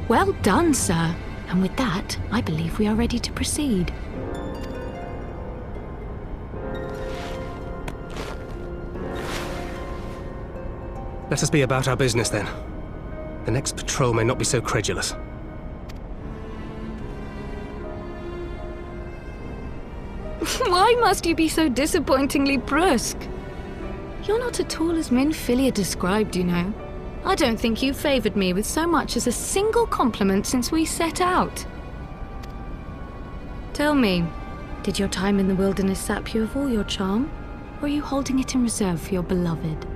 Well done, sir. And with that, I believe we are ready to proceed. Let us be about our business, then. The next patrol may not be so credulous. Why must you be so disappointingly brusque? You're not at all as Minfilia described, you know. I don't think you favoured me with so much as a single compliment since we set out. Tell me, did your time in the wilderness sap you of all your charm? Or are you holding it in reserve for your beloved?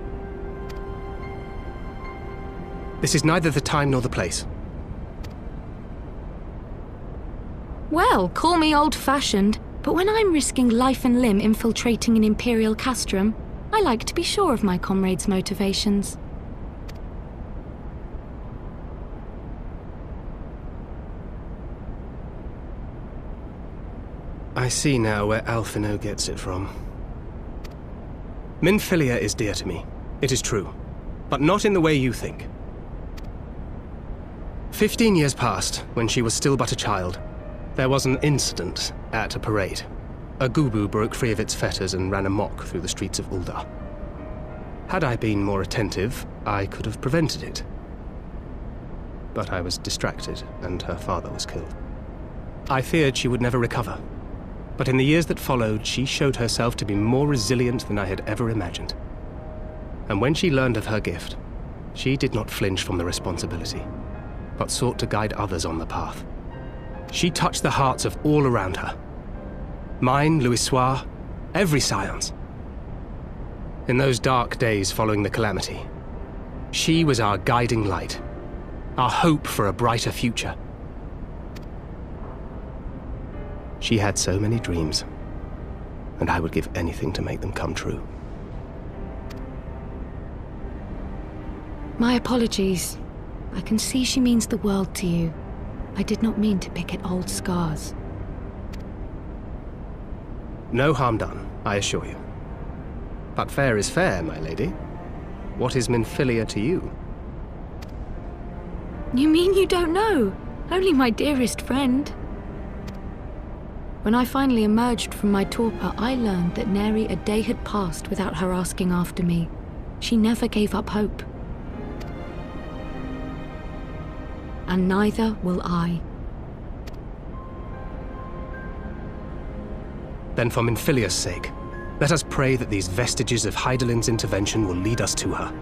This is neither the time nor the place. Well, call me old-fashioned, but when I'm risking life and limb infiltrating an Imperial castrum, I like to be sure of my comrades' motivations. I see now where Alphinaud gets it from. Minfilia is dear to me, it is true, but not in the way you think. 15 years passed, when she was still but a child. There was an incident at a parade. A gubu broke free of its fetters and ran amok through the streets of Ul'dah. Had I been more attentive, I could have prevented it. But I was distracted, and her father was killed. I feared she would never recover. But in the years that followed, she showed herself to be more resilient than I had ever imagined. And when she learned of her gift, she did not flinch from the responsibility, but sought to guide others on the path. She touched the hearts of all around her. Mine, Louisoix, every Scions. In those dark days following the calamity, she was our guiding light, our hope for a brighter future. She had so many dreams, and I would give anything to make them come true. My apologies. I can see she means the world to you. I did not mean to pick at old scars. No harm done, I assure you. But fair is fair, my lady. What is Minfilia to you? You mean you don't know? Only my dearest friend. When I finally emerged from my torpor, I learned that nary a day had passed without her asking after me. She never gave up hope. And neither will I. Then for Minfilia's sake, let us pray that these vestiges of Hydaelyn's intervention will lead us to her.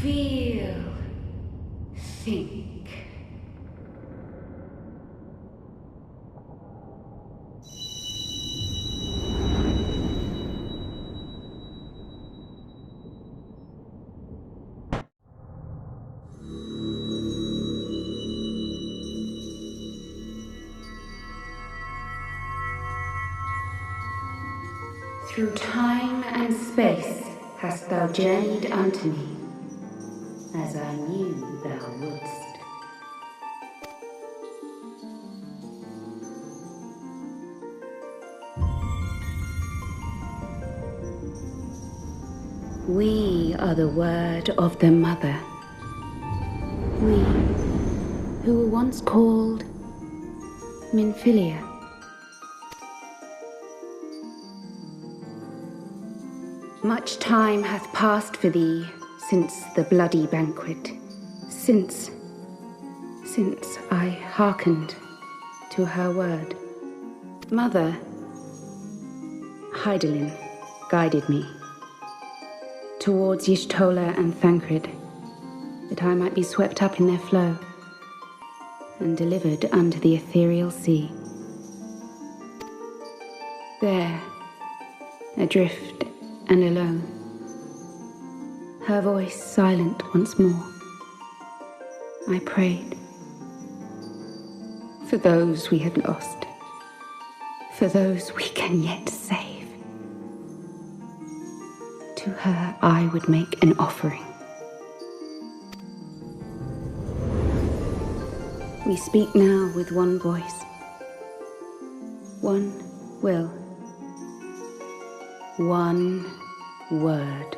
Feel. Think. Through time and space hast thou journeyed unto me, as I knew thou wouldst. We are the word of the Mother. We, who were once called Minfilia. Much time hath passed for thee since the bloody banquet, since I hearkened to her word. Mother, Hydaelyn guided me towards Njordsdottir and Thancred, that I might be swept up in their flow and delivered unto the ethereal sea. There, adrift and alone, her voice silent once more, I prayed for those we had lost, for those we can yet save. To her I would make an offering. We speak now with one voice, one will, one word.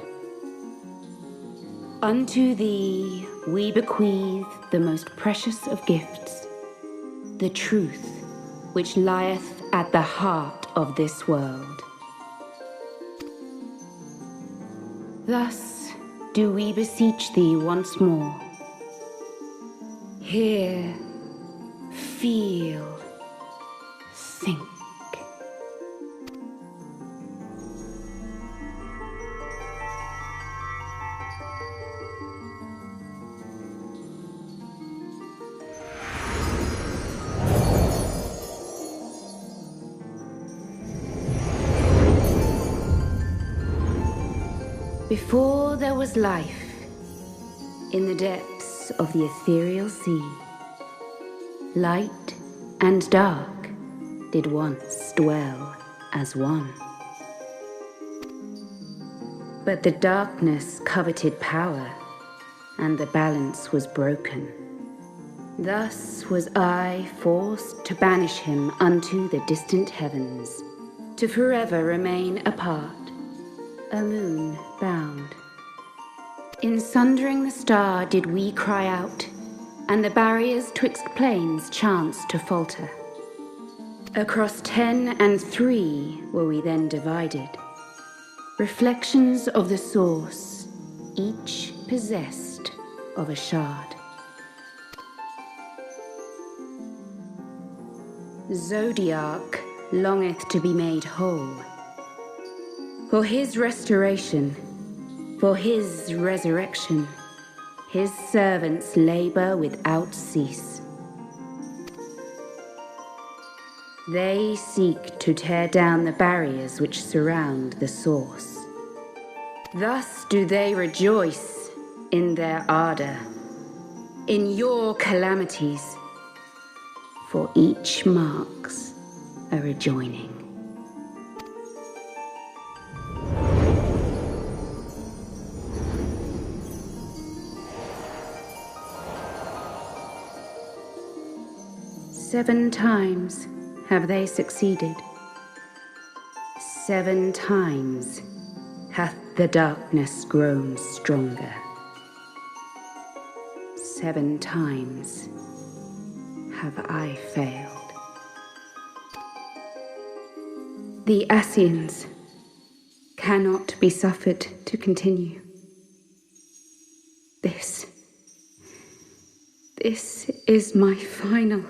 Unto thee we bequeath the most precious of gifts, the truth which lieth at the heart of this world. Thus do we beseech thee once more. Hear, feel, think. Before there was life, in the depths of the ethereal sea, light and dark did once dwell as one. But the darkness coveted power, and the balance was broken. Thus was I forced to banish him unto the distant heavens, to forever remain apart, a moon bound. In sundering the star did we cry out, and the barriers twixt planes chanced to falter. Across 10 and 3 were we then divided, reflections of the source, each possessed of a shard. Zodiac longeth to be made whole. For his restoration, for his resurrection, his servants labor without cease. They seek to tear down the barriers which surround the source. Thus do they rejoice in their ardor, in your calamities, for each marks a rejoining. Seven times have they succeeded. 7 times hath the darkness grown stronger. 7 times have I failed. The Scions cannot be suffered to continue. This is my final.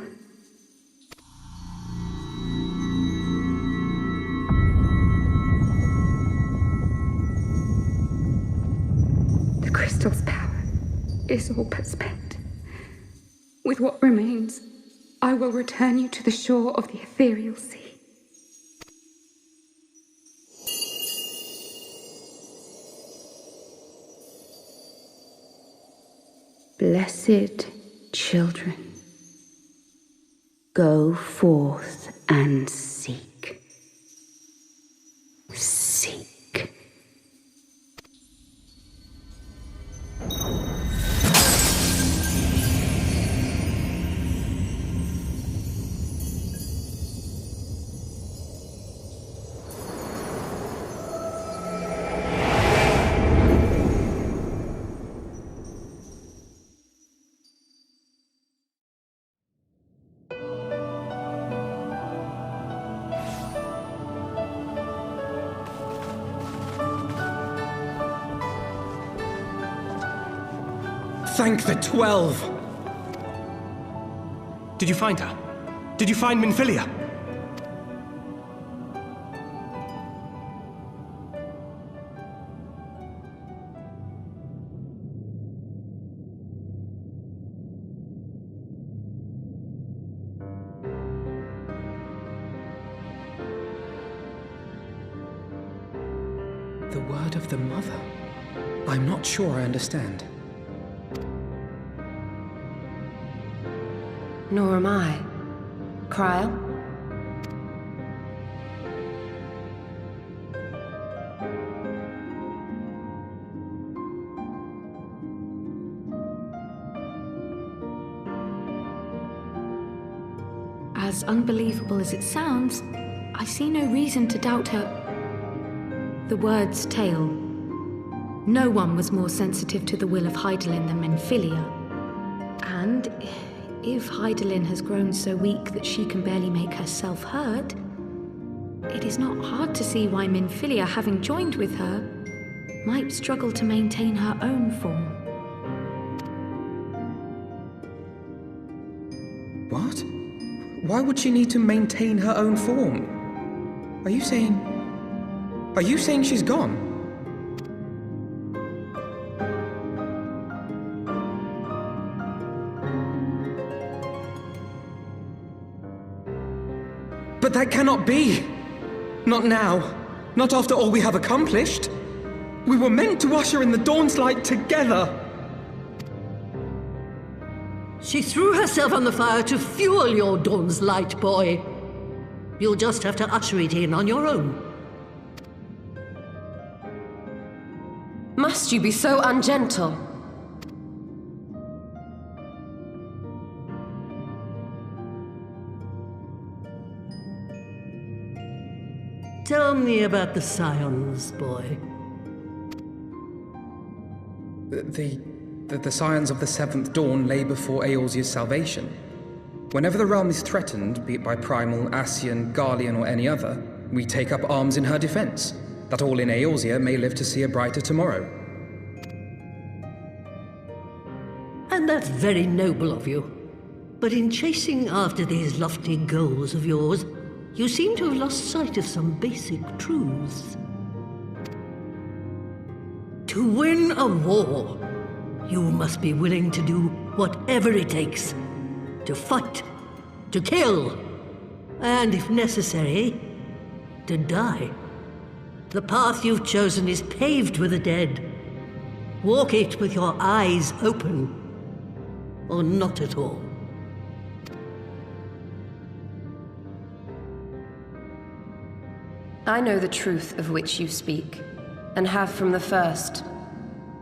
The crystal's power is all but spent. With what remains, I will return you to the shore of the ethereal sea. Blessed children, go forth and seek. Seek. Thank the 12! Did you find her? Did you find Minfilia? The word of the Mother? I'm not sure I understand. Nor am I. Krile? As unbelievable as it sounds, I see no reason to doubt her. The word's tale. No one was more sensitive to the will of Hydaelyn than Minfilia. And if Hydaelyn has grown so weak that she can barely make herself heard, it is not hard to see why Minfilia, having joined with her, might struggle to maintain her own form. What? Why would she need to maintain her own form? Are you saying she's gone? But that cannot be! Not now. Not after all we have accomplished. We were meant to usher in the dawn's light together! She threw herself on the fire to fuel your dawn's light, boy. You'll just have to usher it in on your own. Must you be so ungentle? Tell me about the Scions, boy. The Scions of the Seventh Dawn lay before Eorzea's salvation. Whenever the realm is threatened, be it by Primal, Ascian, Garlean, or any other, we take up arms in her defense, that all in Eorzea may live to see a brighter tomorrow. And that's very noble of you. But in chasing after these lofty goals of yours, you seem to have lost sight of some basic truths. To win a war, you must be willing to do whatever it takes. To fight, to kill, and if necessary, to die. The path you've chosen is paved with the dead. Walk it with your eyes open, or not at all. I know the truth of which you speak, and have from the first.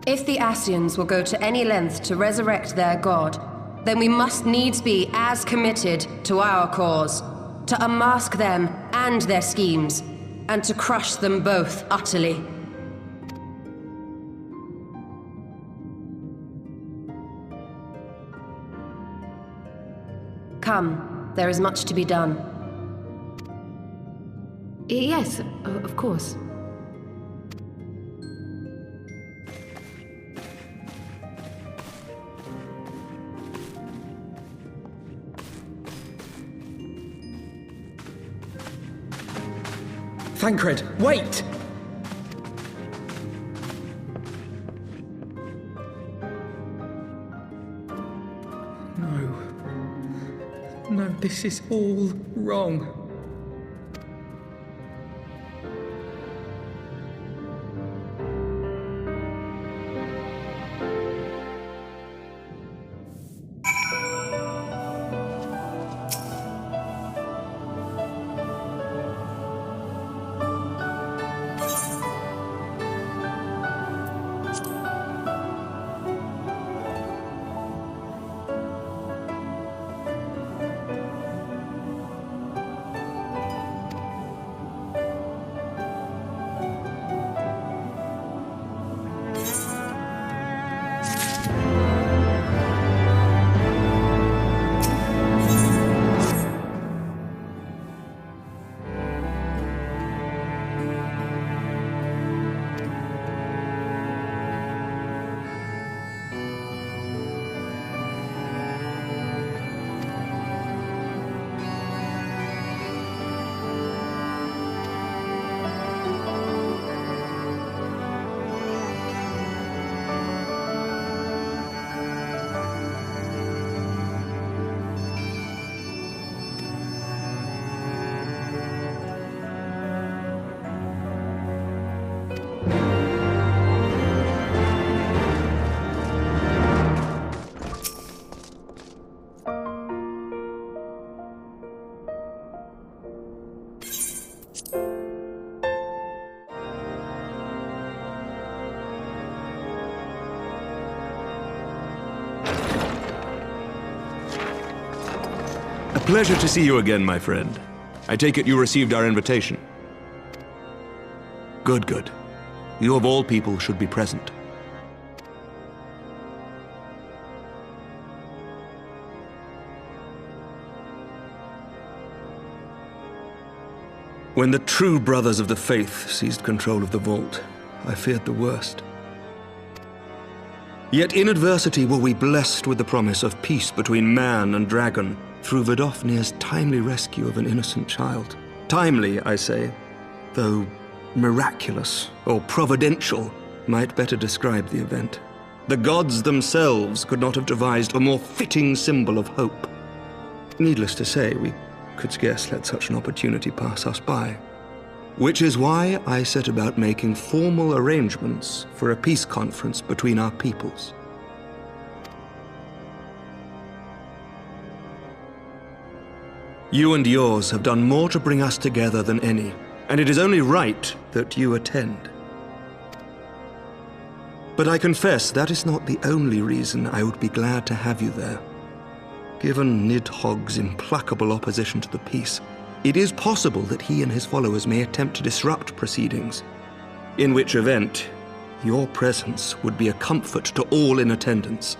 If the Ascians will go to any length to resurrect their god, then we must needs be as committed to our cause, to unmask them and their schemes, and to crush them both utterly. Come, there is much to be done. Yes, of course. Thancred, wait! No, this is all wrong. Pleasure to see you again, my friend. I take it you received our invitation. Good, good. You of all people should be present. When the true brothers of the faith seized control of the vault, I feared the worst. Yet in adversity were we blessed with the promise of peace between man and dragon, through Vidofnir's timely rescue of an innocent child. Timely, I say, though miraculous or providential might better describe the event. The gods themselves could not have devised a more fitting symbol of hope. Needless to say, we could scarce let such an opportunity pass us by. Which is why I set about making formal arrangements for a peace conference between our peoples. You and yours have done more to bring us together than any, and it is only right that you attend. But I confess that is not the only reason I would be glad to have you there. Given Nidhogg's implacable opposition to the peace, it is possible that he and his followers may attempt to disrupt proceedings, in which event your presence would be a comfort to all in attendance.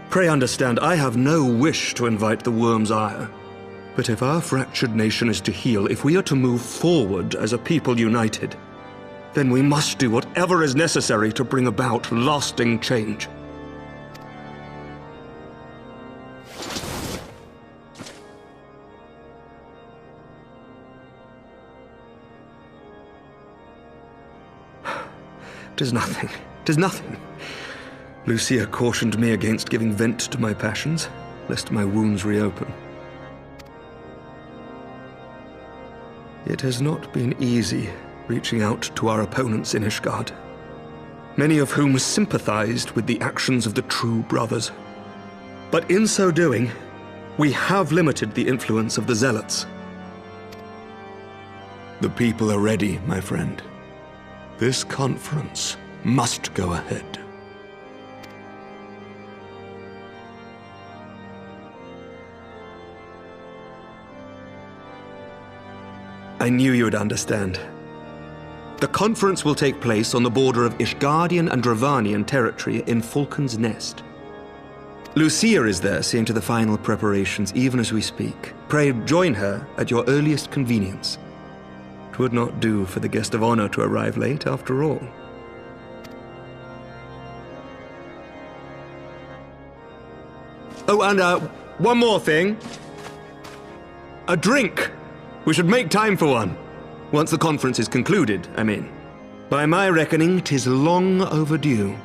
Pray understand, I have no wish to invite the worm's ire. But if our fractured nation is to heal, if we are to move forward as a people united, then we must do whatever is necessary to bring about lasting change. Tis nothing. 'Tis nothing. Lucia cautioned me against giving vent to my passions, lest my wounds reopen. It has not been easy reaching out to our opponents in Ishgard, many of whom sympathized with the actions of the true brothers. But in so doing, we have limited the influence of the zealots. The people are ready, my friend. This conference must go ahead. I knew you would understand. The conference will take place on the border of Ishgardian and Dravanian territory in Falcon's Nest. Lucia is there seeing to the final preparations even as we speak. Pray join her at your earliest convenience. It would not do for the guest of honor to arrive late, after all. Oh, and one more thing. A drink! We should make time for one. Once the conference is concluded, I mean. By my reckoning, 'tis long overdue.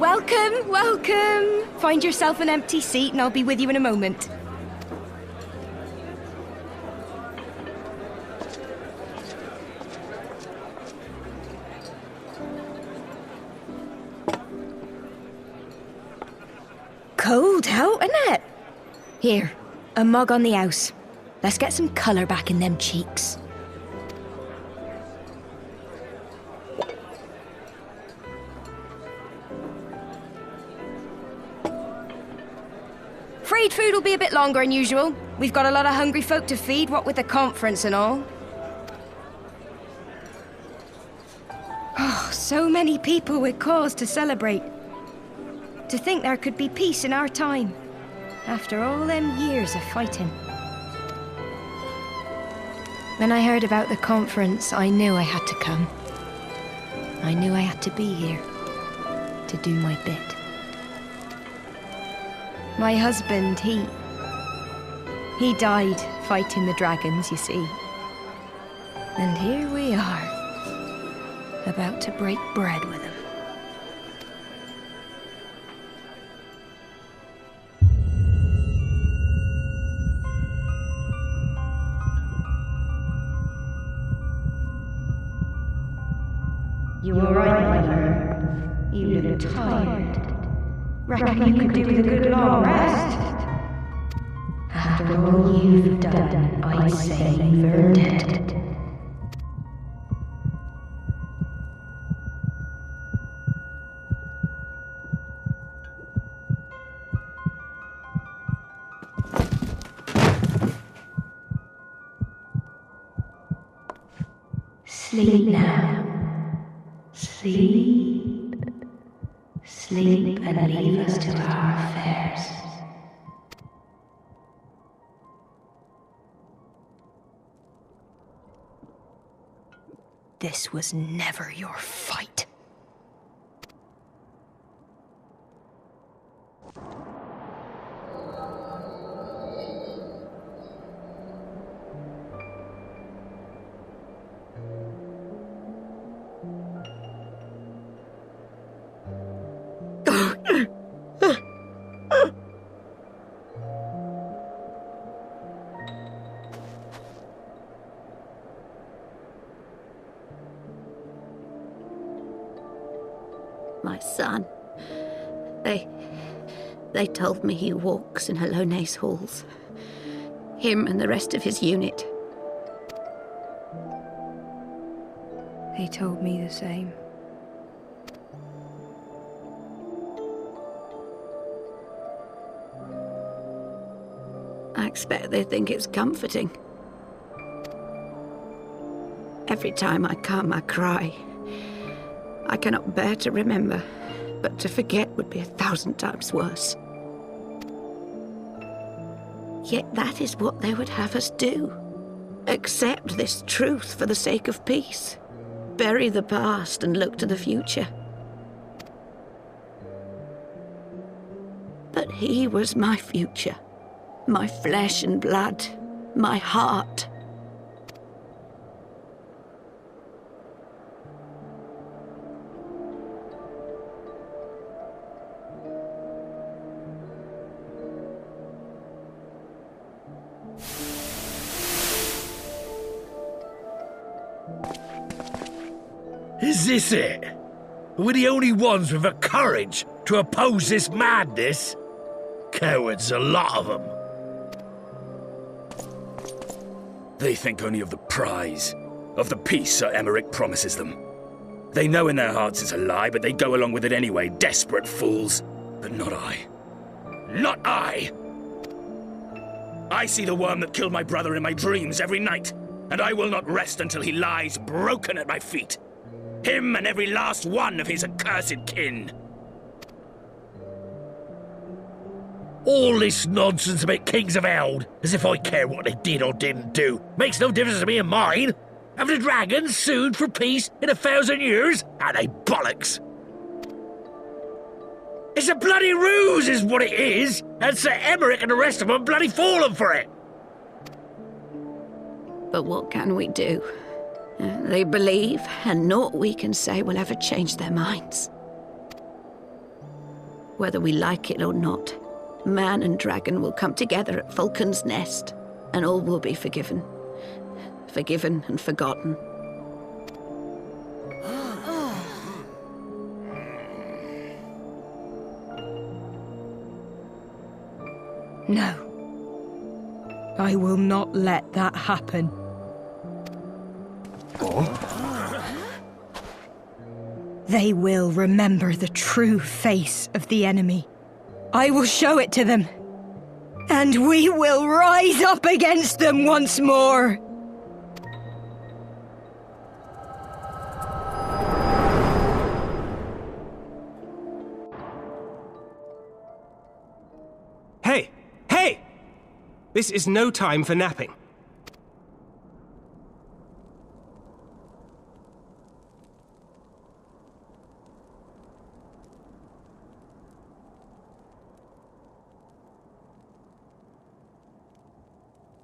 Welcome, welcome! Find yourself an empty seat and I'll be with you in a moment. Cold out, isn't it? Here, a mug on the house. Let's get some colour back in them cheeks. Freed food will be a bit longer than usual. We've got a lot of hungry folk to feed, what with the conference and all. Oh, so many people with cause to celebrate. To think there could be peace in our time, after all them years of fighting. When I heard about the conference, I knew I had to come. I knew I had to be here, to do my bit. My husband, he died fighting the dragons, you see. And here we are, about to break bread with him. You all right, mother? You look tired. Reckon you could do with a good long rest? After all you've done, I'd say you've earned it. Sleep now. Sleep. Sleep and leave us to our affairs. This was never your fight. My son. They told me he walks in Hydaelyn's halls. Him and the rest of his unit. They told me the same. I expect they think it's comforting. Every time I come, I cry. I cannot bear to remember, but to forget would be 1,000 times worse. Yet that is what they would have us do. Accept this truth for the sake of peace. Bury the past and look to the future. But he was my future. My flesh and blood. My heart. Is this it? We're the only ones with the courage to oppose this madness? Cowards, a lot of them. They think only of the prize, of the peace Sir Emeric promises them. They know in their hearts it's a lie, but they go along with it anyway, desperate fools. But not I. Not I! I see the worm that killed my brother in my dreams every night, and I will not rest until he lies broken at my feet. Him and every last one of his accursed kin. All this nonsense about Kings of Eld, as if I care what they did or didn't do. Makes no difference to me and mine. Have the dragons sued for peace in 1,000 years? Are they bollocks? It's a bloody ruse is what it is, and Sir Emeric and the rest of them bloody fallen for it. But what can we do? They believe, and naught we can say will ever change their minds. Whether we like it or not, man and dragon will come together at Vulcan's Nest, and all will be forgiven. Forgiven and forgotten. No. I will not let that happen. They will remember the true face of the enemy. I will show it to them. And we will rise up against them once more. Hey! Hey! This is no time for napping.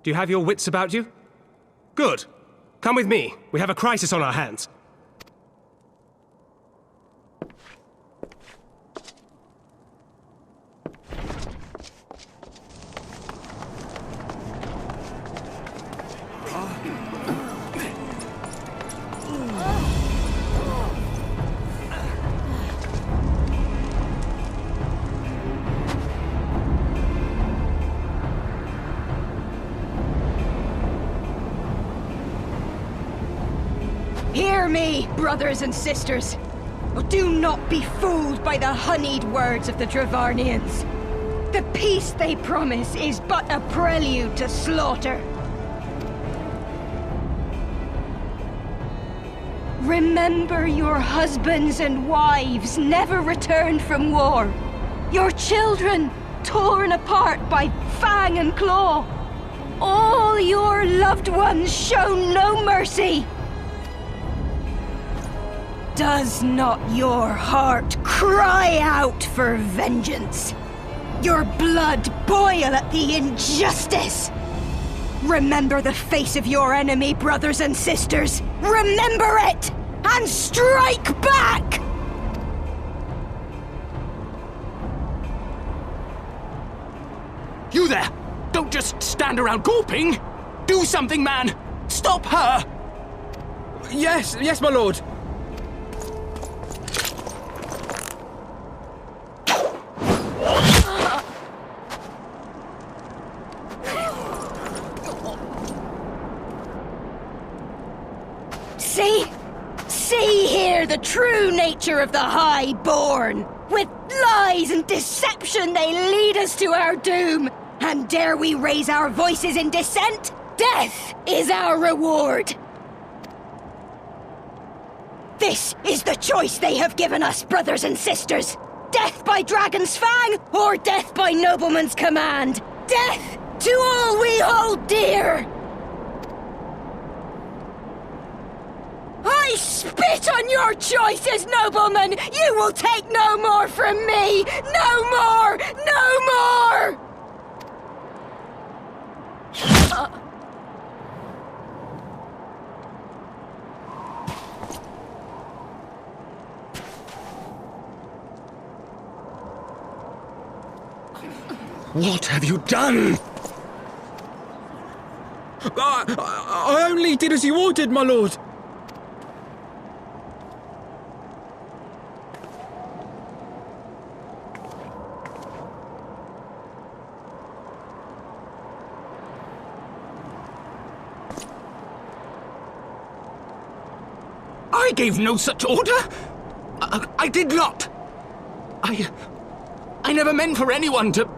Do you have your wits about you? Good. Come with me. We have a crisis on our hands. Hear me, brothers and sisters. Do not be fooled by the honeyed words of the Dravarnians. The peace they promise is but a prelude to slaughter. Remember your husbands and wives never returned from war. Your children torn apart by fang and claw. All your loved ones shown no mercy. Does not your heart cry out for vengeance? Your blood boil at the injustice? Remember the face of your enemy, brothers and sisters. Remember it, and strike back! You there! Don't just stand around gawping! Do something, man! Stop her! Yes, my lord. See here the true nature of the Highborn. With lies and deception they lead us to our doom. And dare we raise our voices in dissent? Death is our reward. This is the choice they have given us, brothers and sisters. Death by dragon's fang, or death by nobleman's command. Death to all we hold dear. I spit on your choices, noblemen! You will take no more from me! No more! No more! What have you done? I only did as you ordered, my lord. I gave no such order. I did not. I never meant for anyone to...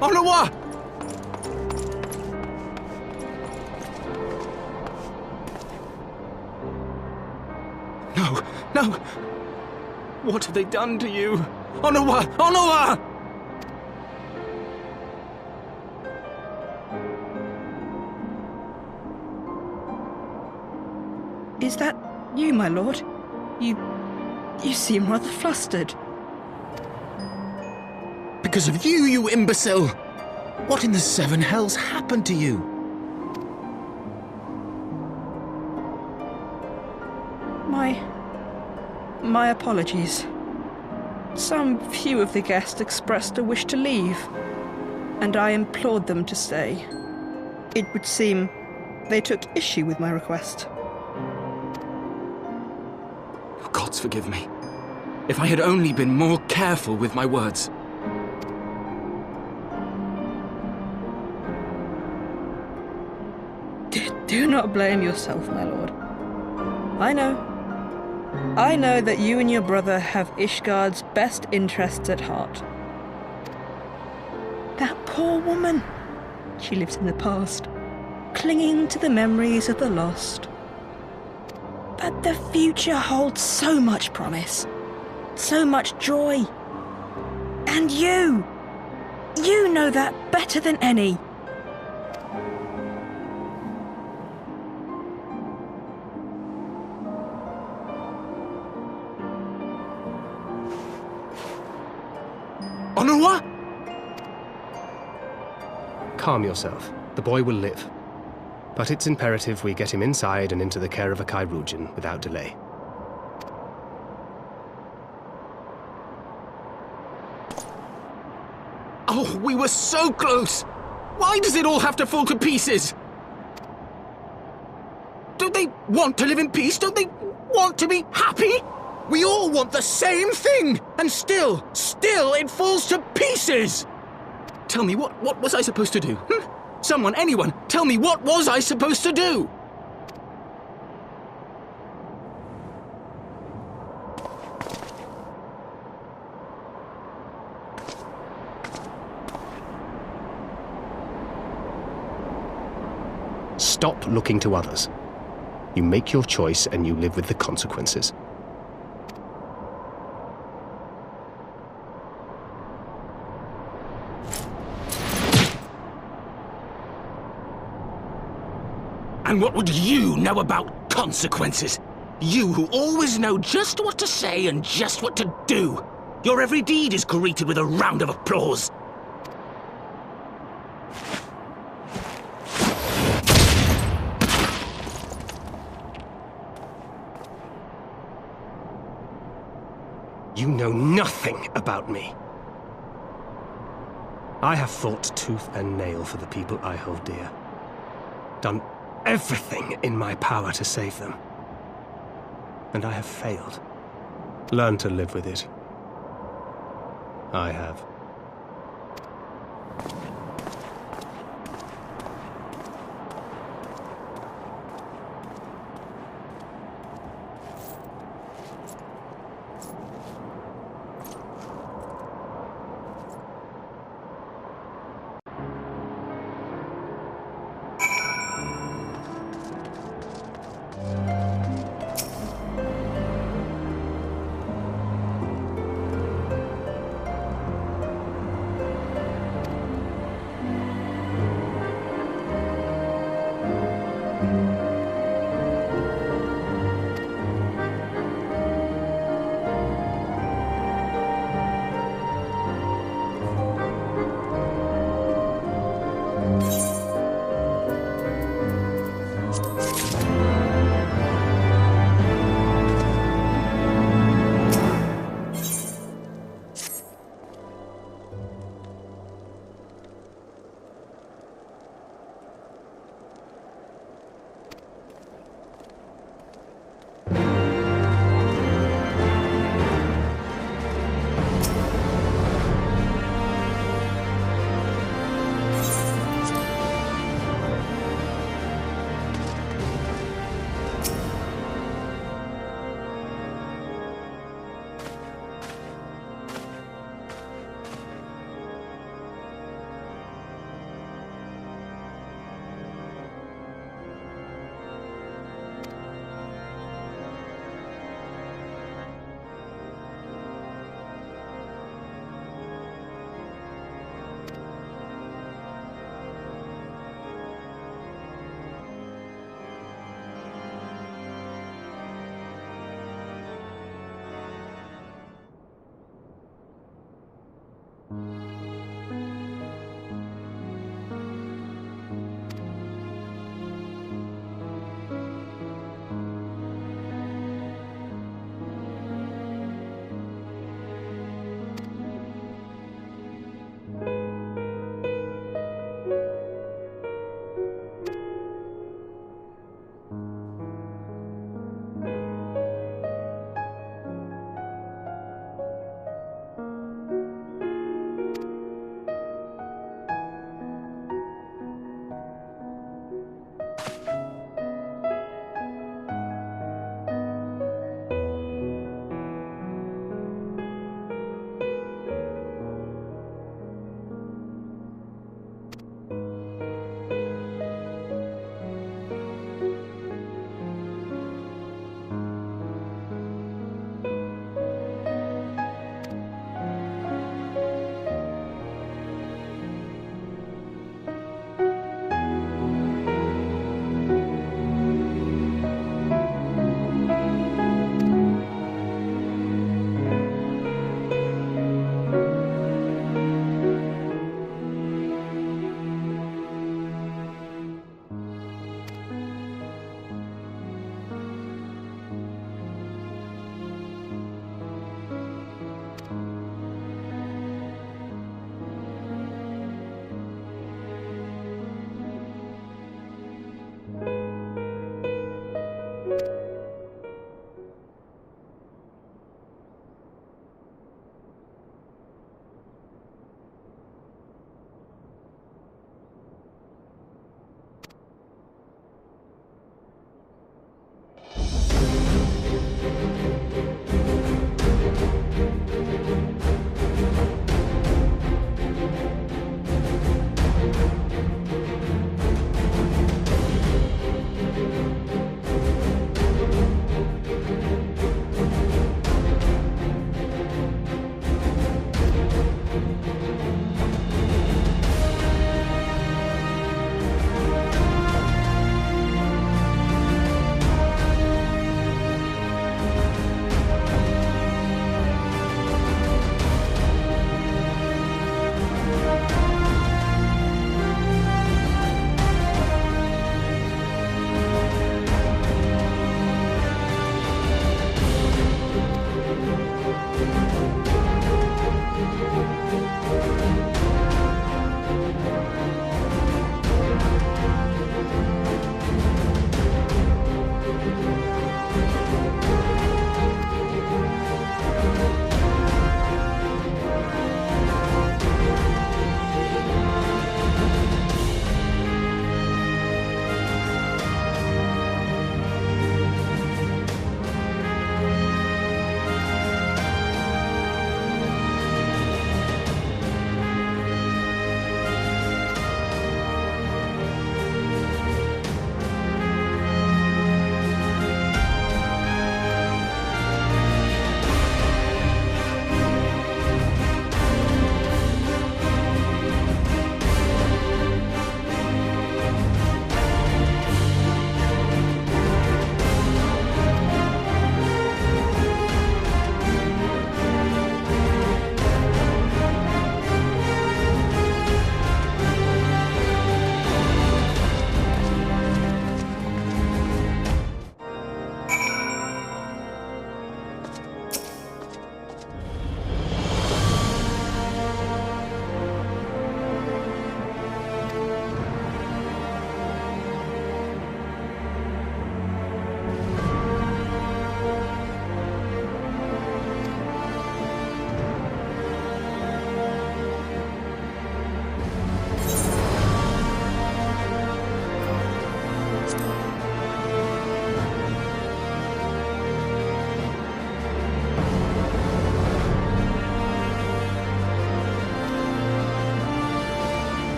Onawa! No, no! What have they done to you? Onawa! Onawa! Is that you, my lord? You seem rather flustered. Because of you, you imbecile! What in the seven hells happened to you? My apologies. Some few of the guests expressed a wish to leave, and I implored them to stay. It would seem they took issue with my request. Oh, gods forgive me. If I had only been more careful with my words. Do not blame yourself, my lord. I know that you and your brother have Ishgard's best interests at heart. That poor woman. She lives in the past, clinging to the memories of the lost. But the future holds so much promise, so much joy. And you know that better than any. Onawa? Calm yourself. The boy will live. But it's imperative we get him inside and into the care of a Chirurgeon without delay. Oh, we were so close! Why does it all have to fall to pieces? Don't they want to live in peace? Don't they want to be happy? We all want the same thing! And still it falls to pieces! Tell me, what was I supposed to do? Someone, anyone, tell me, what was I supposed to do? Stop looking to others. You make your choice and you live with the consequences. And what would you know about consequences? You who always know just what to say and just what to do. Your every deed is greeted with a round of applause. You know nothing about me. I have fought tooth and nail for the people I hold dear. Done everything in my power to save them. And I have failed. Learn to live with it. I have.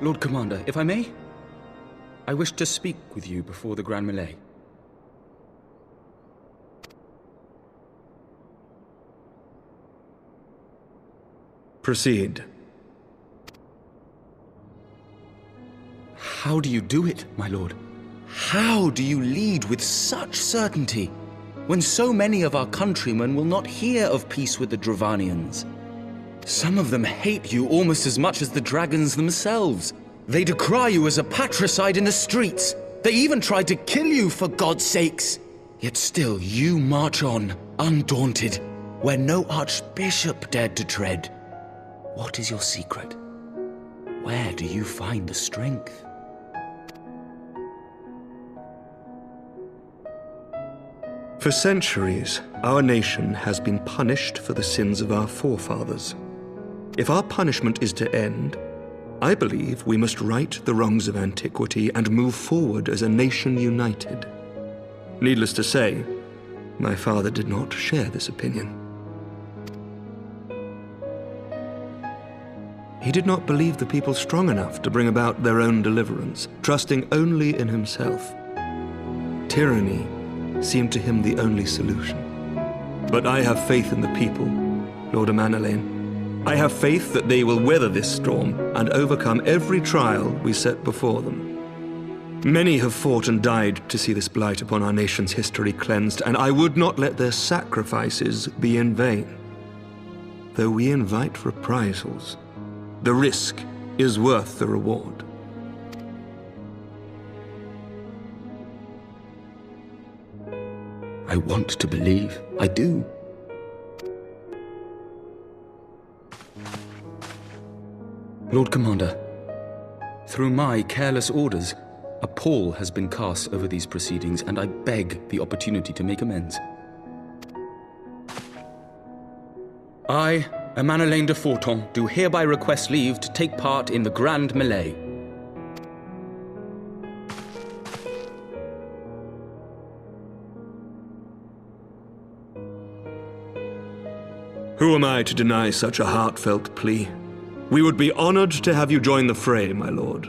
Lord Commander, if I may? I wish to speak with you before the Grand Melee. Proceed. How do you do it, my lord? How do you lead with such certainty, when so many of our countrymen will not hear of peace with the Dravanians? Some of them hate you almost as much as the dragons themselves. They decry you as a patricide in the streets. They even tried to kill you, for God's sakes. Yet still you march on, undaunted, where no archbishop dared to tread. What is your secret? Where do you find the strength? For centuries, our nation has been punished for the sins of our forefathers. If our punishment is to end, I believe we must right the wrongs of antiquity and move forward as a nation united. Needless to say, my father did not share this opinion. He did not believe the people strong enough to bring about their own deliverance, trusting only in himself. Tyranny seemed to him the only solution. But I have faith in the people, Lord Heavensward. I have faith that they will weather this storm and overcome every trial we set before them. Many have fought and died to see this blight upon our nation's history cleansed, and I would not let their sacrifices be in vain. Though we invite reprisals, the risk is worth the reward. I want to believe. I do. Lord Commander, through my careless orders, a pall has been cast over these proceedings, and I beg the opportunity to make amends. I, Heavensward de Forton, do hereby request leave to take part in the Grand Melee. Who am I to deny such a heartfelt plea? We would be honored to have you join the fray, my lord.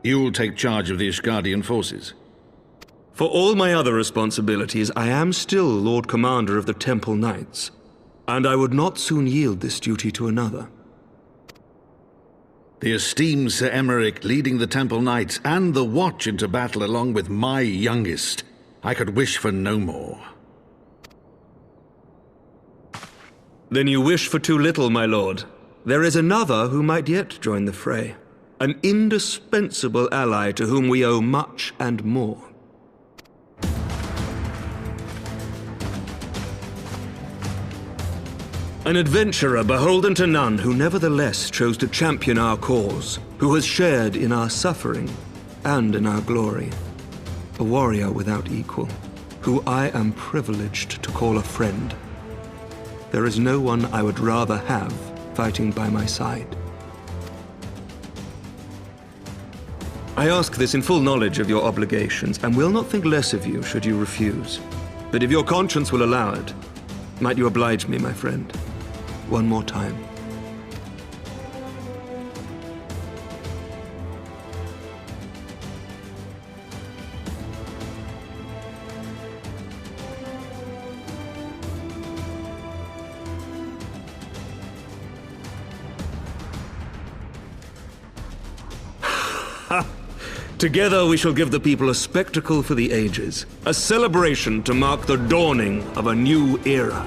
You'll take charge of the Ishgardian forces? For all my other responsibilities, I am still Lord Commander of the Temple Knights, and I would not soon yield this duty to another. The esteemed Sir Emeric leading the Temple Knights and the Watch into battle along with my youngest. I could wish for no more. Then you wish for too little, my lord. There is another who might yet join the fray. An indispensable ally to whom we owe much and more. An adventurer beholden to none who nevertheless chose to champion our cause, who has shared in our suffering and in our glory. A warrior without equal, who I am privileged to call a friend. There is no one I would rather have fighting by my side. I ask this in full knowledge of your obligations, and will not think less of you should you refuse. But if your conscience will allow it, might you oblige me, my friend, one more time? Together we shall give the people a spectacle for the ages, a celebration to mark the dawning of a new era.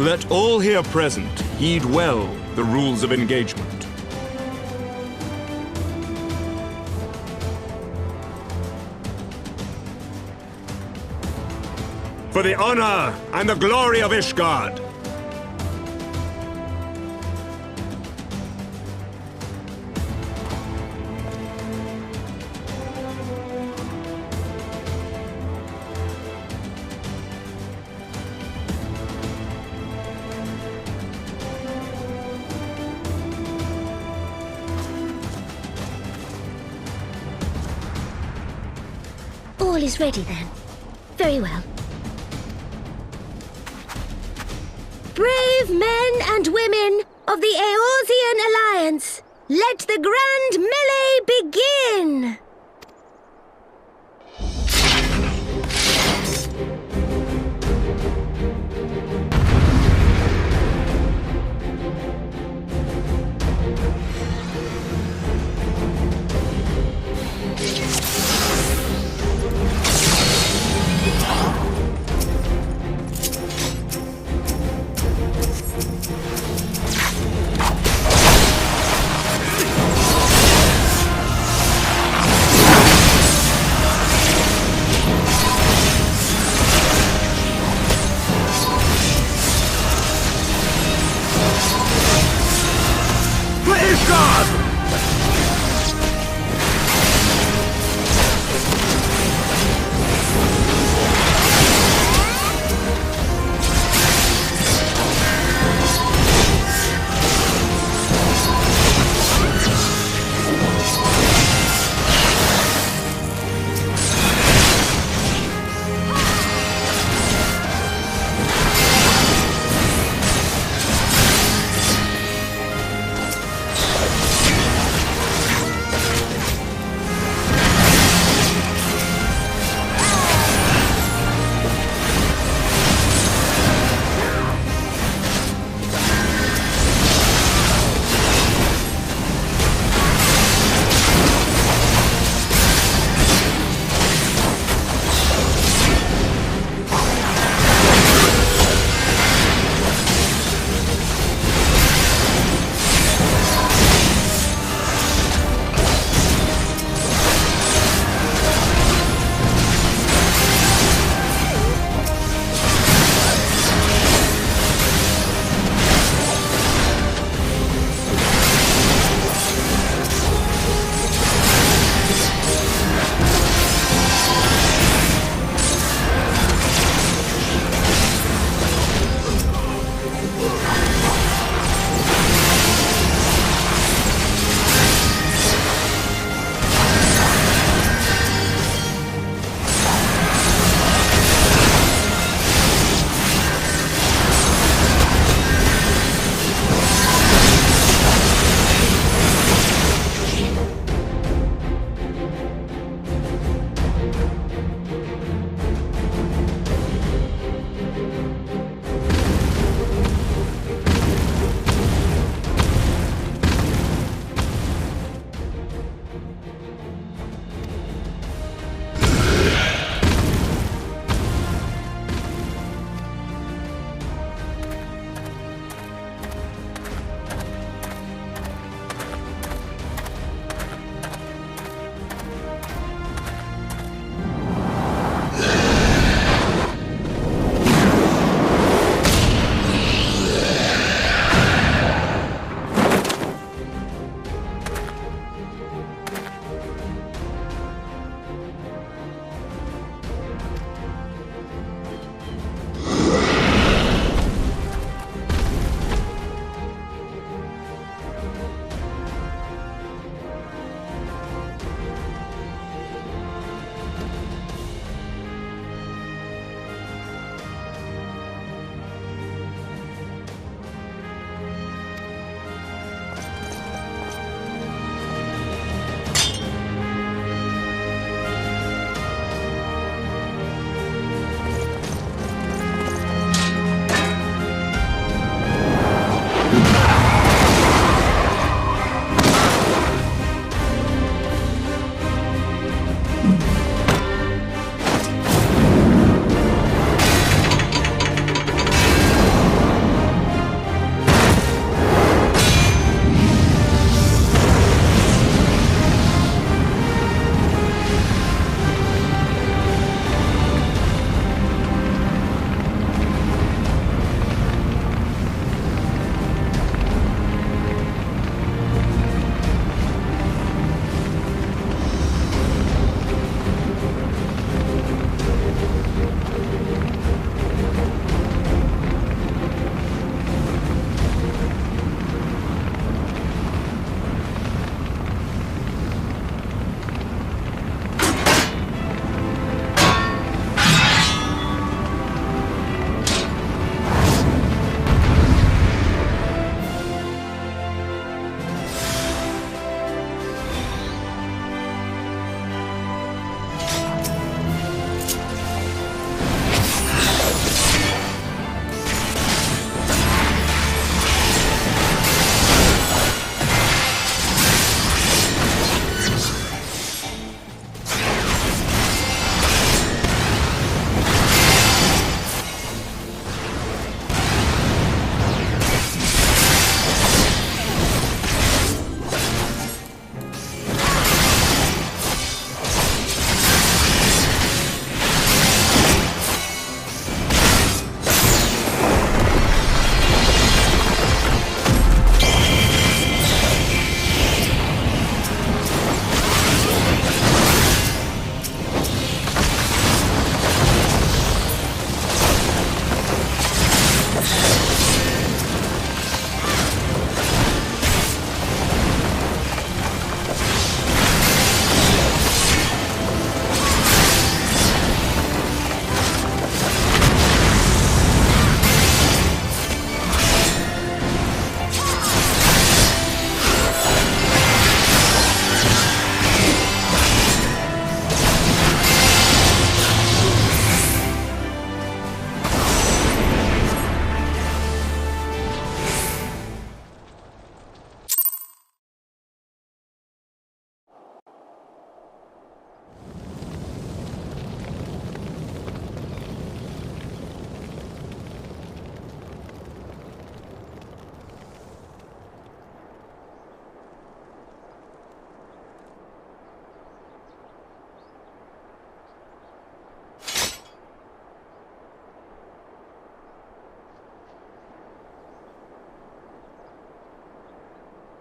Let all here present heed well the rules of engagement. For the honor and the glory of Ishgard! All is ready then. Very well. Brave men and women of the Eorzean Alliance, let the grand melee begin!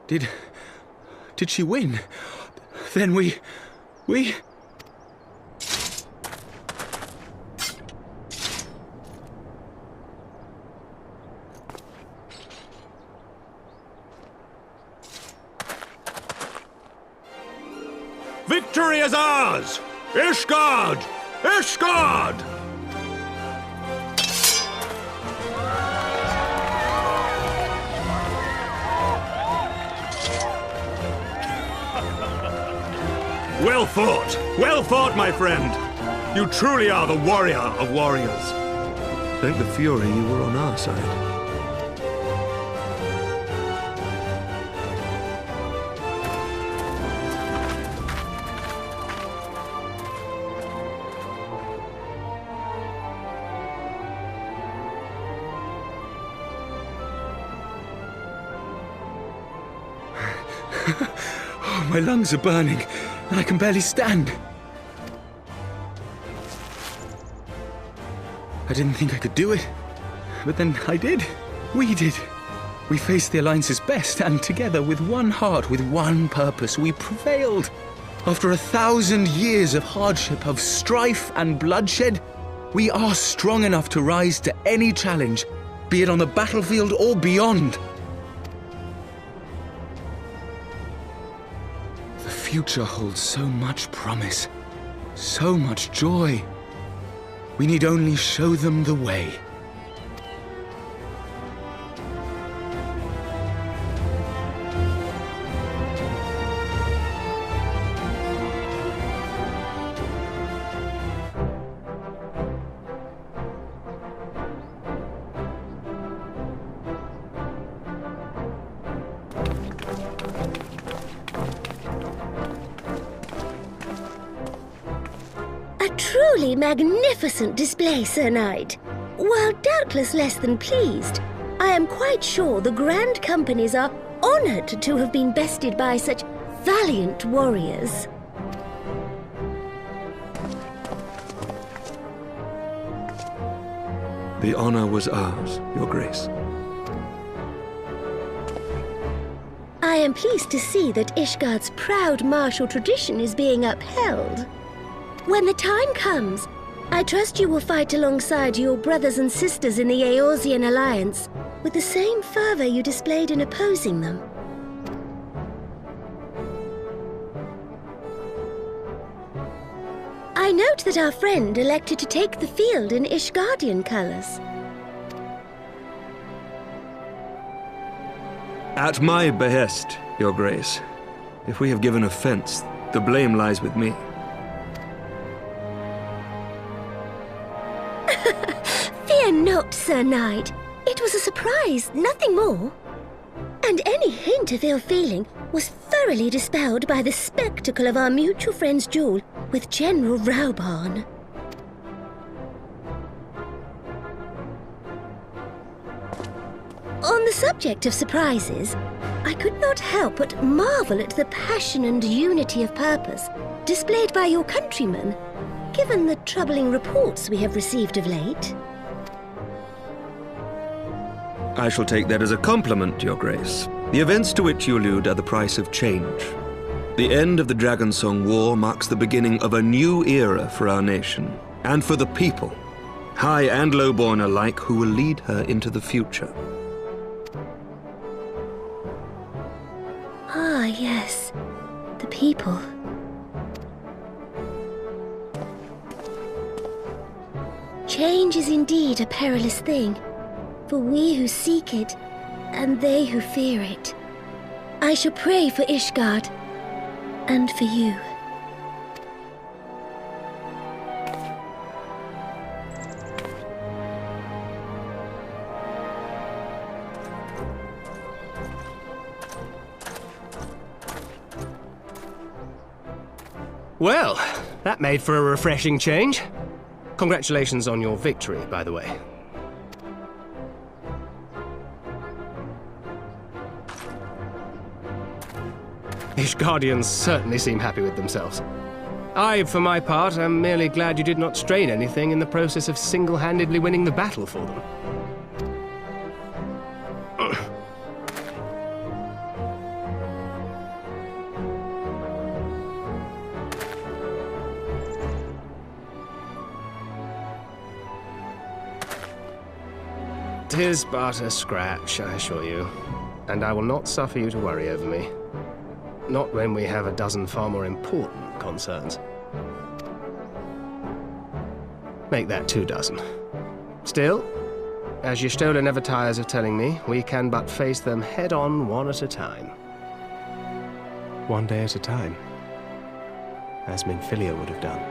Did she win? Then we... Victory is ours! Ishgard! Ishgard! Well fought! Well fought, my friend! You truly are the warrior of warriors. Thank the Fury you were on our side. Oh, my lungs are burning, and I can barely stand. I didn't think I could do it, but then I did. We did. We faced the Alliance's best, and together, with one heart, with one purpose, we prevailed. After 1,000 years of hardship, of strife and bloodshed, we are strong enough to rise to any challenge, be it on the battlefield or beyond. The future holds so much promise, so much joy. We need only show them the way. Truly magnificent display, Sir Knight. While doubtless less than pleased, I am quite sure the Grand Companies are honoured to have been bested by such valiant warriors. The honour was ours, Your Grace. I am pleased to see that Ishgard's proud martial tradition is being upheld. When the time comes, I trust you will fight alongside your brothers and sisters in the Eorzean Alliance with the same fervour you displayed in opposing them. I note that our friend elected to take the field in Ishgardian colours. At my behest, Your Grace. If we have given offence, the blame lies with me. Fear not, Sir Knight. It was a surprise, nothing more. And any hint of ill feeling was thoroughly dispelled by the spectacle of our mutual friend's duel with General Raubarn. On the subject of surprises, I could not help but marvel at the passion and unity of purpose displayed by your countrymen, given the troubling reports we have received of late. I shall take that as a compliment, Your Grace. The events to which you allude are the price of change. The end of the Dragonsong War marks the beginning of a new era for our nation, and for the people, high and lowborn alike, who will lead her into the future. Ah, yes. The people. Change is indeed a perilous thing, for we who seek it, and they who fear it. I shall pray for Ishgard, and for you. Well, that made for a refreshing change. Congratulations on your victory, by the way. Ishgardians certainly seem happy with themselves. I, for my part, am merely glad you did not strain anything in the process of single-handedly winning the battle for them. 'Tis but a scratch, I assure you. And I will not suffer you to worry over me. Not when we have a dozen far more important concerns. Make that 2 dozen. Still, as Y'shtola never tires of telling me, we can but face them head-on one at a time. One day at a time. As Minfilia would have done.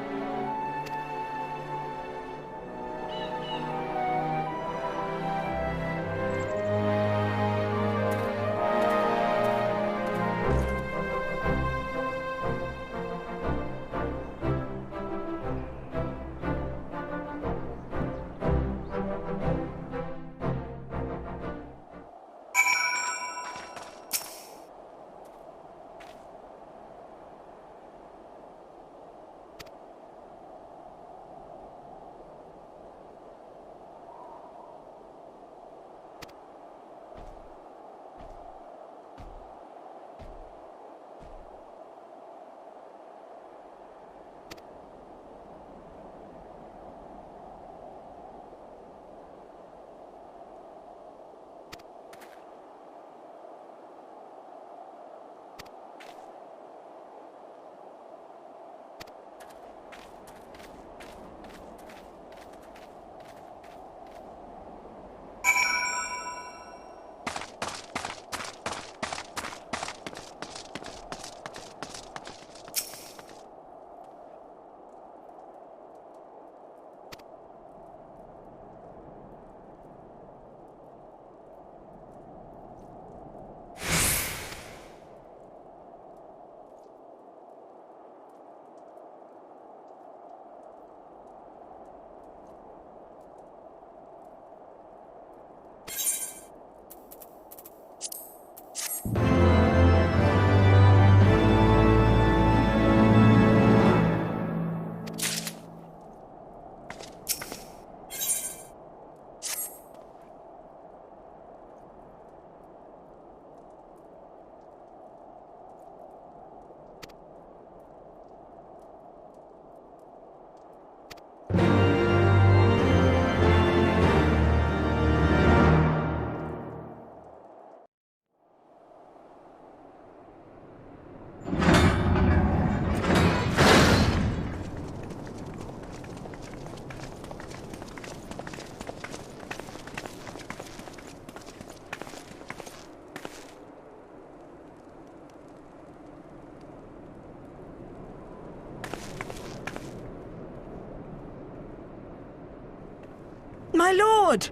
My lord!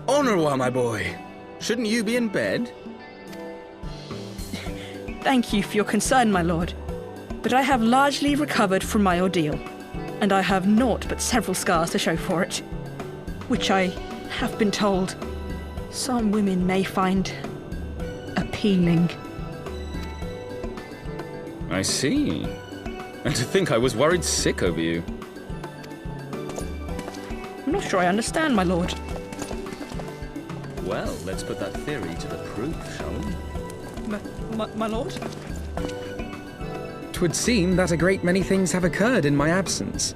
Honorwa, my boy. Shouldn't you be in bed? Thank you for your concern, my lord. But I have largely recovered from my ordeal, and I have naught but several scars to show for it, which I have been told some women may find appealing. I see. And to think I was worried sick over you. I'm not sure I understand, my lord. Well, let's put that theory to the proof, shall we? My lord? 'Twould seem that a great many things have occurred in my absence.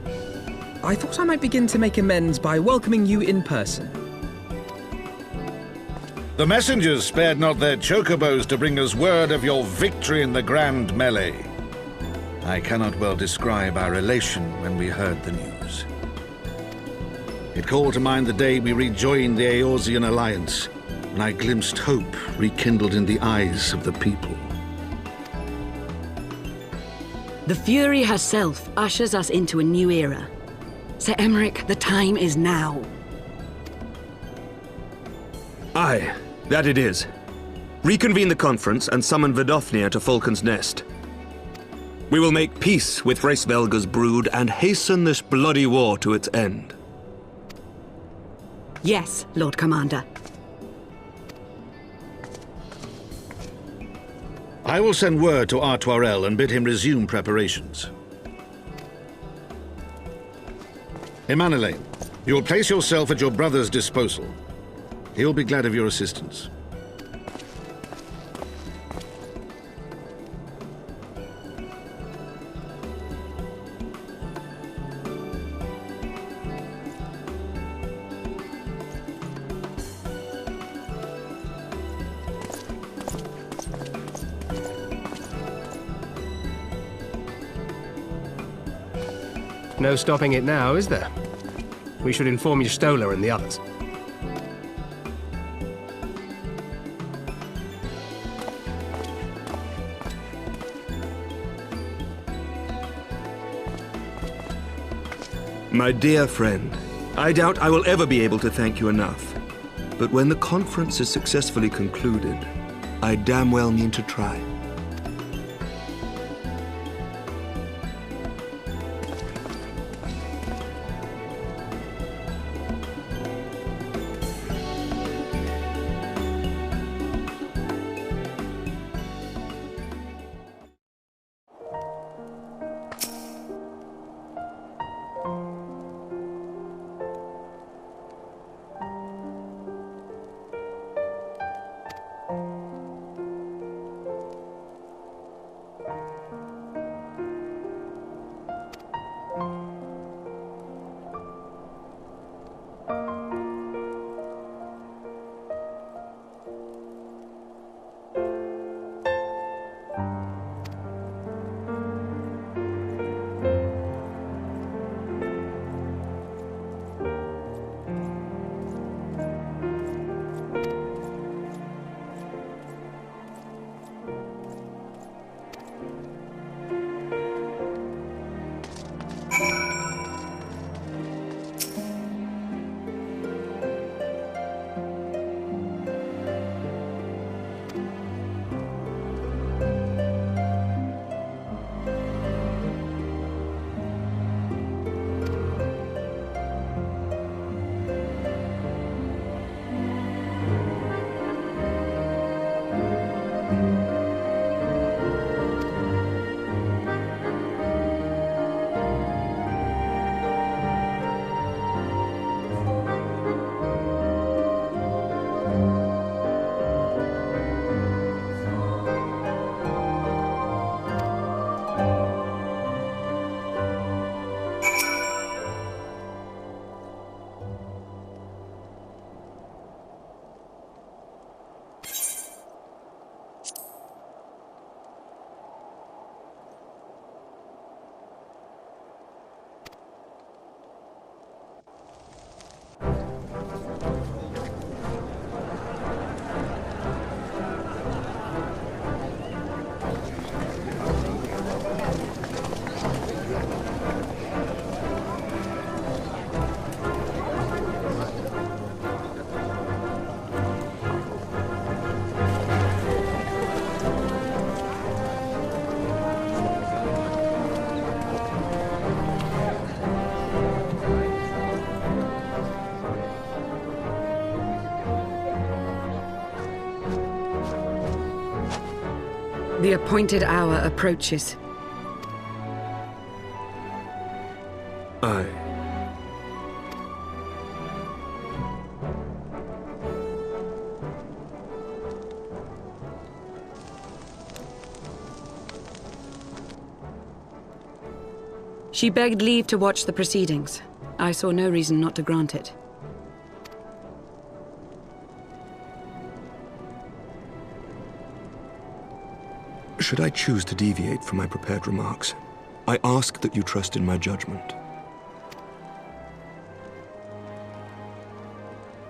I thought I might begin to make amends by welcoming you in person. The messengers spared not their chocobos to bring us word of your victory in the grand melee. I cannot well describe our elation when we heard the news. It called to mind the day we rejoined the Eorzean alliance, when I glimpsed hope rekindled in the eyes of the people. The Fury herself ushers us into a new era. Sir Emmerich, the time is now. Aye, that it is. Reconvene the conference and summon Vidofnir to Falcon's Nest. We will make peace with Hraesvelga's brood and hasten this bloody war to its end. Yes, Lord Commander. I will send word to Artoirel and bid him resume preparations. Emmanuel, you will place yourself at your brother's disposal. He will be glad of your assistance. No stopping it now, is there? We should inform Njordsdottir and the others. My dear friend, I doubt I will ever be able to thank you enough. But when the conference is successfully concluded, I damn well mean to try. The appointed hour approaches. Aye. She begged leave to watch the proceedings. I saw no reason not to grant it. Should I choose to deviate from my prepared remarks, I ask that you trust in my judgment.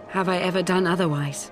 Have I ever done otherwise?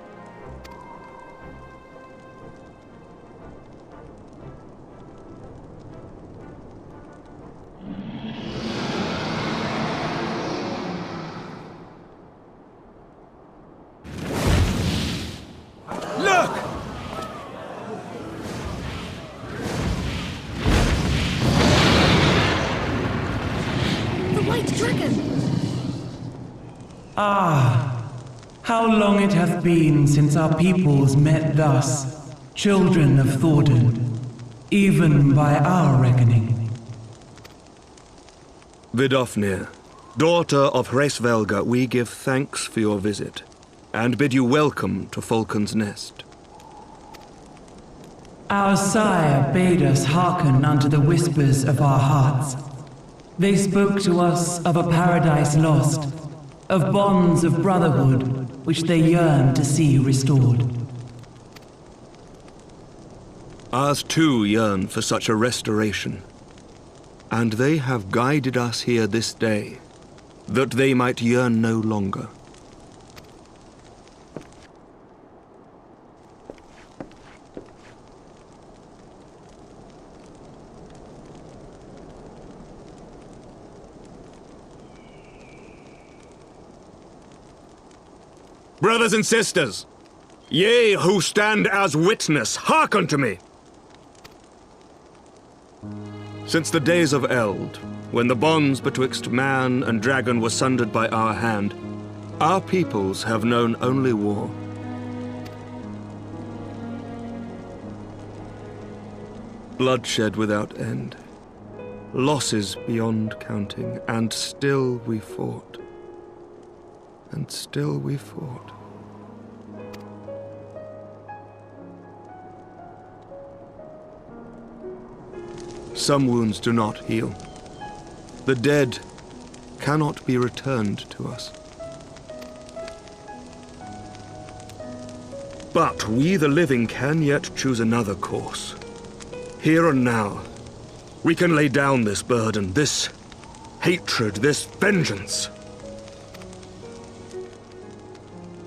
How long it hath been since our peoples met thus, children of Thordan, even by our reckoning. Vidofnir, daughter of Hraesvelga, we give thanks for your visit, and bid you welcome to Falcon's Nest. Our sire bade us hearken unto the whispers of our hearts. They spoke to us of a paradise lost, of bonds of brotherhood, which they yearn to see restored. Ours too yearn for such a restoration. And they have guided us here this day, that they might yearn no longer. Brothers and sisters, ye who stand as witness, hearken to me! Since the days of Eld, when the bonds betwixt man and dragon were sundered by our hand, our peoples have known only war. Bloodshed without end, losses beyond counting, and still we fought. And still we fought. Some wounds do not heal. The dead cannot be returned to us. But we, the living, can yet choose another course. Here and now, we can lay down this burden, this hatred, this vengeance.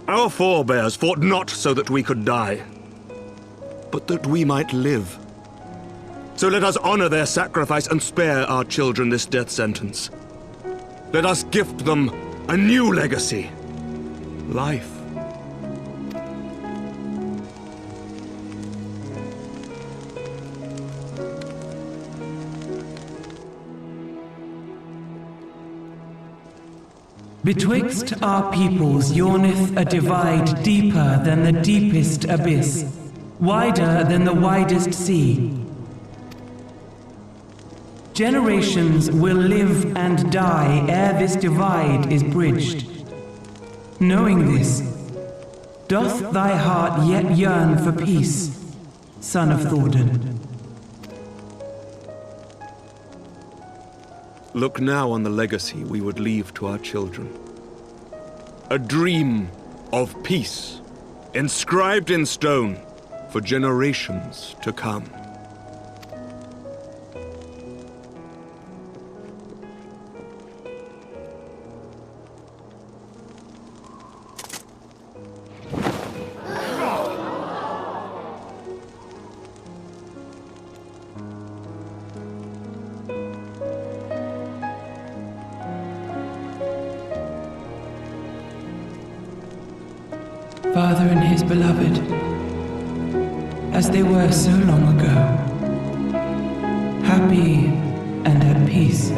Our forebears fought not so that we could die, but that we might live. So let us honor their sacrifice and spare our children this death sentence. Let us gift them a new legacy. Life. Betwixt our peoples yawneth a divide deeper than the deepest abyss, wider than the widest sea. Generations will live and die ere this divide is bridged. Knowing this, doth thy heart yet yearn for peace, son of Thordan? Look now on the legacy we would leave to our children. A dream of peace, inscribed in stone for generations to come. Father and his beloved, as they were so long ago, happy and at peace.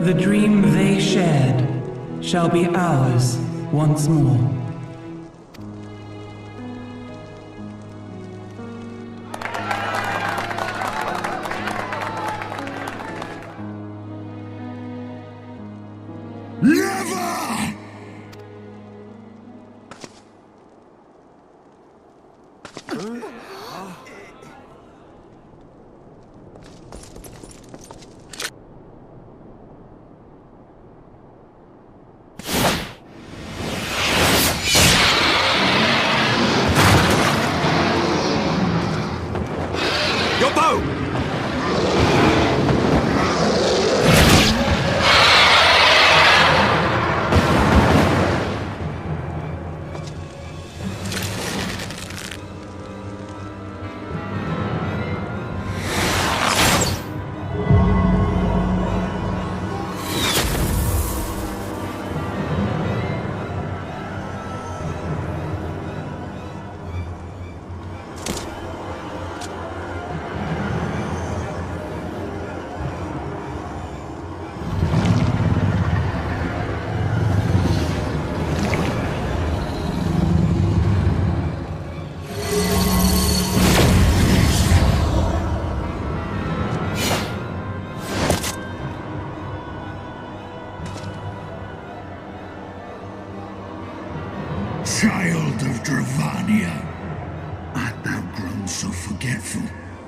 The dream they shared shall be ours once more. Child of Dravania, art thou grown so forgetful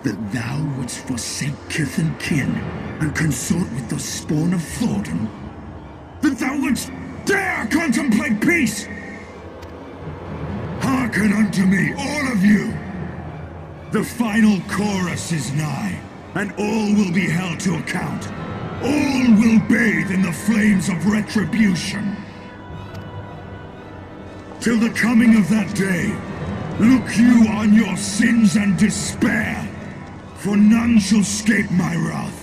that thou wouldst forsake kith and kin and consort with the spawn of Thordan? That thou wouldst dare contemplate peace? Hearken unto me, all of you! The final chorus is nigh. and all will be held to account. All will bathe in the flames of retribution. Till the coming of that day, look you on your sins and despair, for none shall escape my wrath.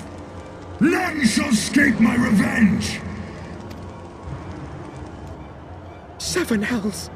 None shall escape my revenge! 7 hells.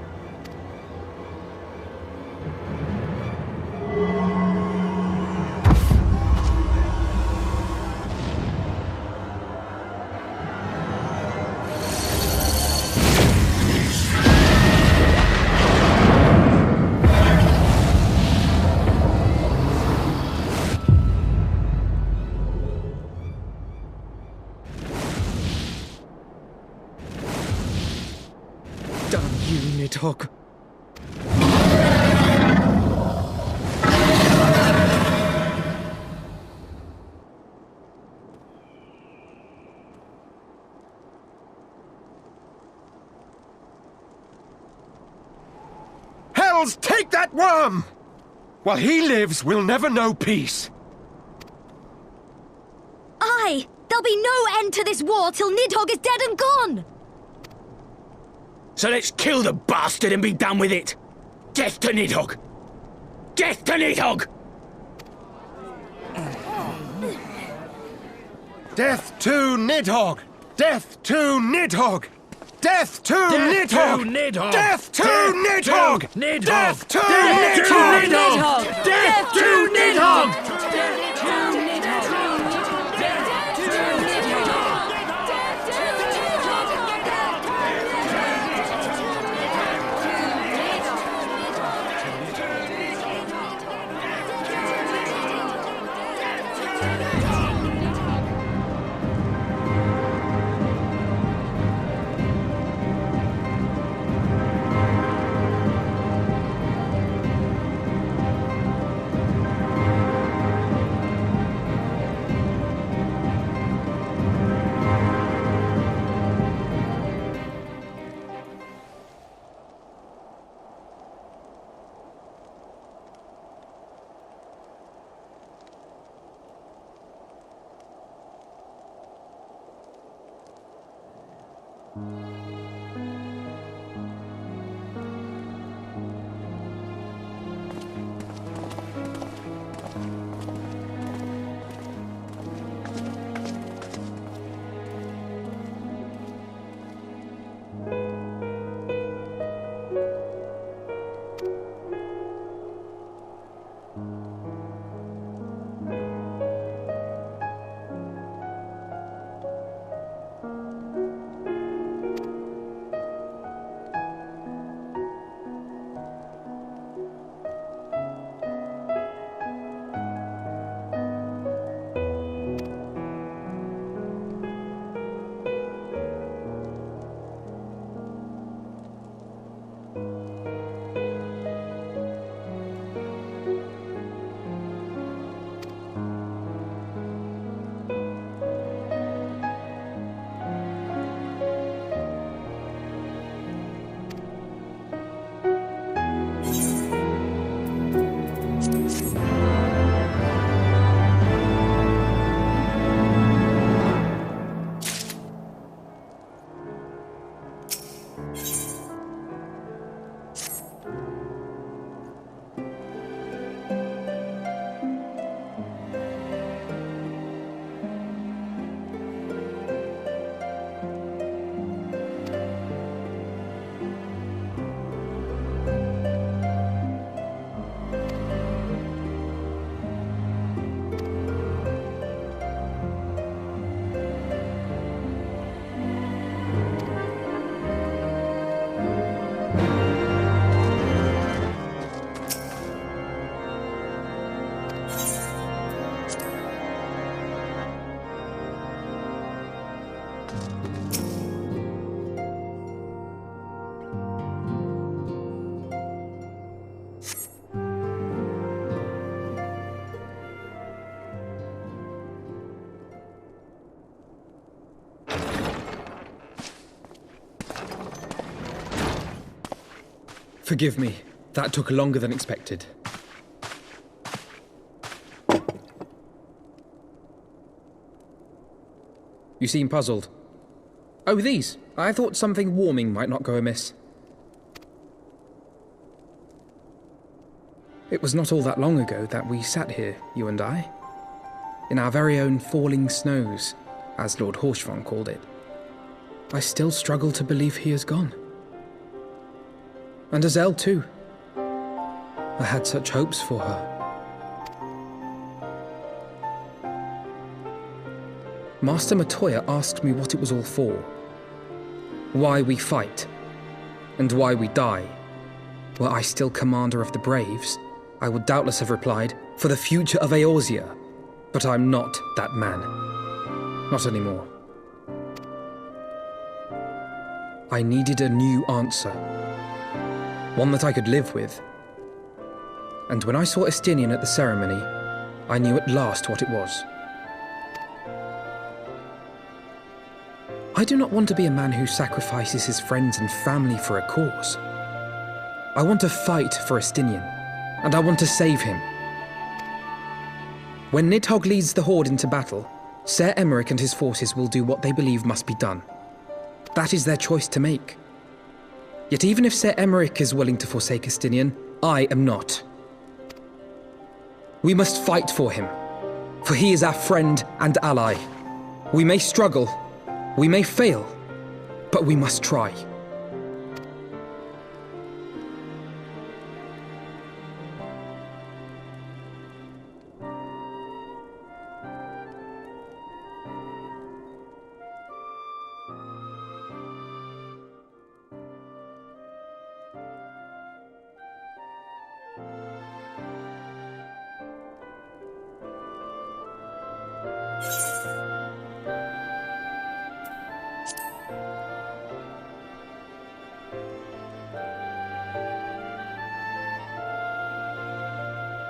Nidhogg. Hells, take that worm! While he lives, we'll never know peace. Aye! There'll be no end to this war till Nidhogg is dead and gone! So let's kill the bastard and be done with it! Death to Nidhogg! Death to Nidhogg! Death to Nidhogg! Death to Nidhogg! Death to Nidhogg! Death to Nidhogg! Death to Nidhogg! Death to Nidhogg! Forgive me. That took longer than expected. You seem puzzled. Oh, these. I thought something warming might not go amiss. It was not all that long ago that we sat here, you and I. In our very own falling snows, as Lord Horshvon called it. I still struggle to believe he is gone. And Azelle too. I had such hopes for her. Master Matoya asked me what it was all for. Why we fight. And why we die. Were I still commander of the Braves, I would doubtless have replied, for the future of Eorzea. But I'm not that man. Not anymore. I needed a new answer. One that I could live with. And when I saw Estinian at the ceremony, I knew at last what it was. I do not want to be a man who sacrifices his friends and family for a cause. I want to fight for Estinian, and I want to save him. When Nidhogg leads the Horde into battle, Ser Emeric and his forces will do what they believe must be done. That is their choice to make. Yet even if Ser Emeric is willing to forsake Estinian, I am not. We must fight for him, for he is our friend and ally. We may struggle, we may fail, but we must try.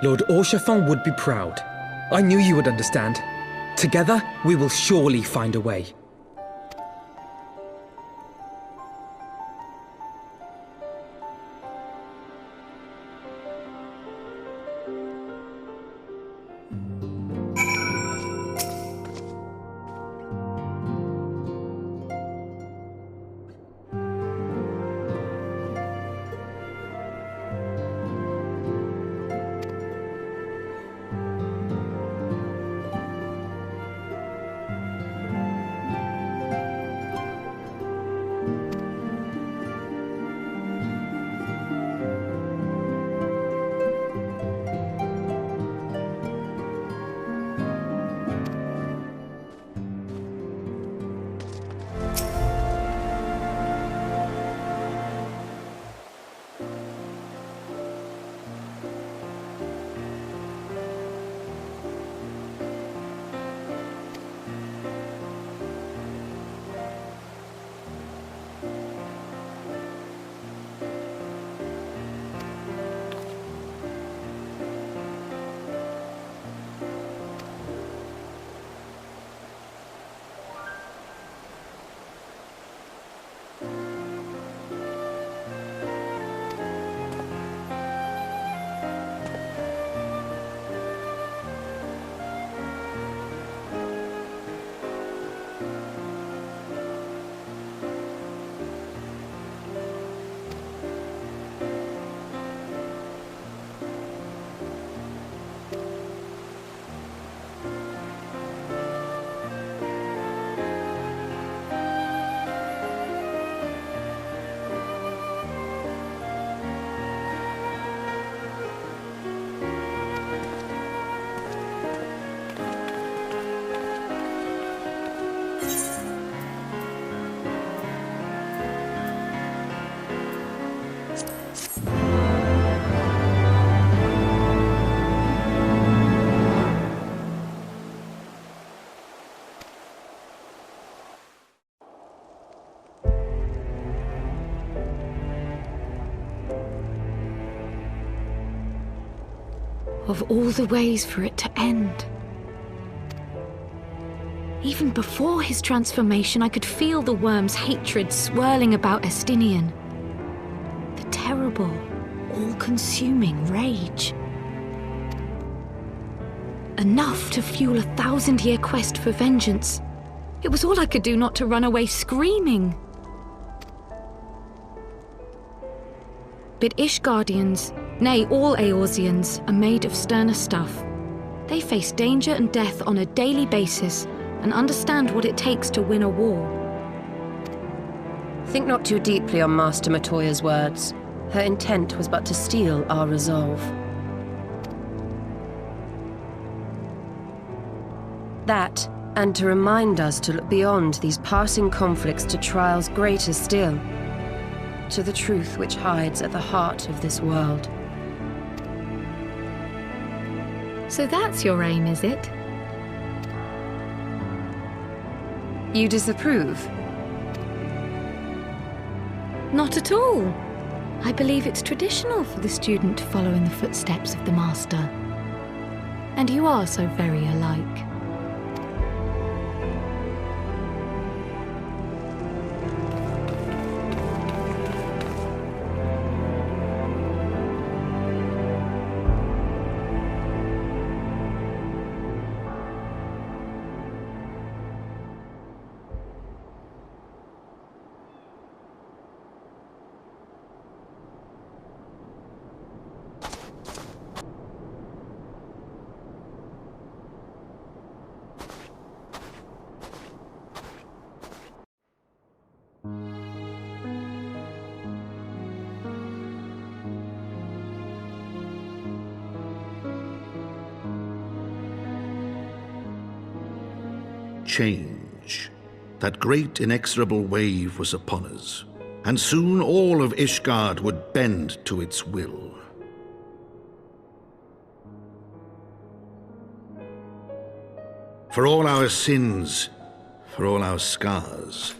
Lord Orshafon would be proud. I knew you would understand. Together, we will surely find a way. Of all the ways for it to end. Even before his transformation, I could feel the worm's hatred swirling about Estinian. The terrible, all-consuming rage. Enough to fuel a 1000-year quest for vengeance, It was all I could do not to run away screaming. But Ishgardians, nay, all Eorzeans, are made of sterner stuff. They face danger and death on a daily basis and understand what it takes to win a war. Think not too deeply on Master Matoya's words. Her intent was but to steal our resolve. That, and to remind us to look beyond these passing conflicts to trials greater still, to the truth which hides at the heart of this world. So that's your aim, is it? You disapprove? Not at all. I believe it's traditional for the student to follow in the footsteps of the master. And you are so very alike. Change. That great inexorable wave was upon us, and soon all of Ishgard would bend to its will. For all our sins, for all our scars,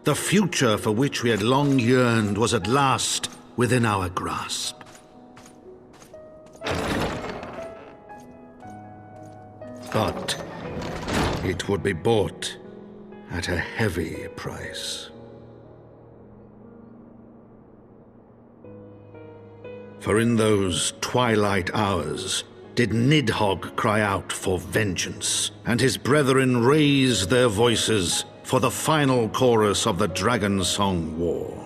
the future for which we had long yearned was at last within our grasp. But it would be bought at a heavy price. For in those twilight hours did Nidhogg cry out for vengeance, and his brethren raised their voices for the final chorus of the Dragon Song War.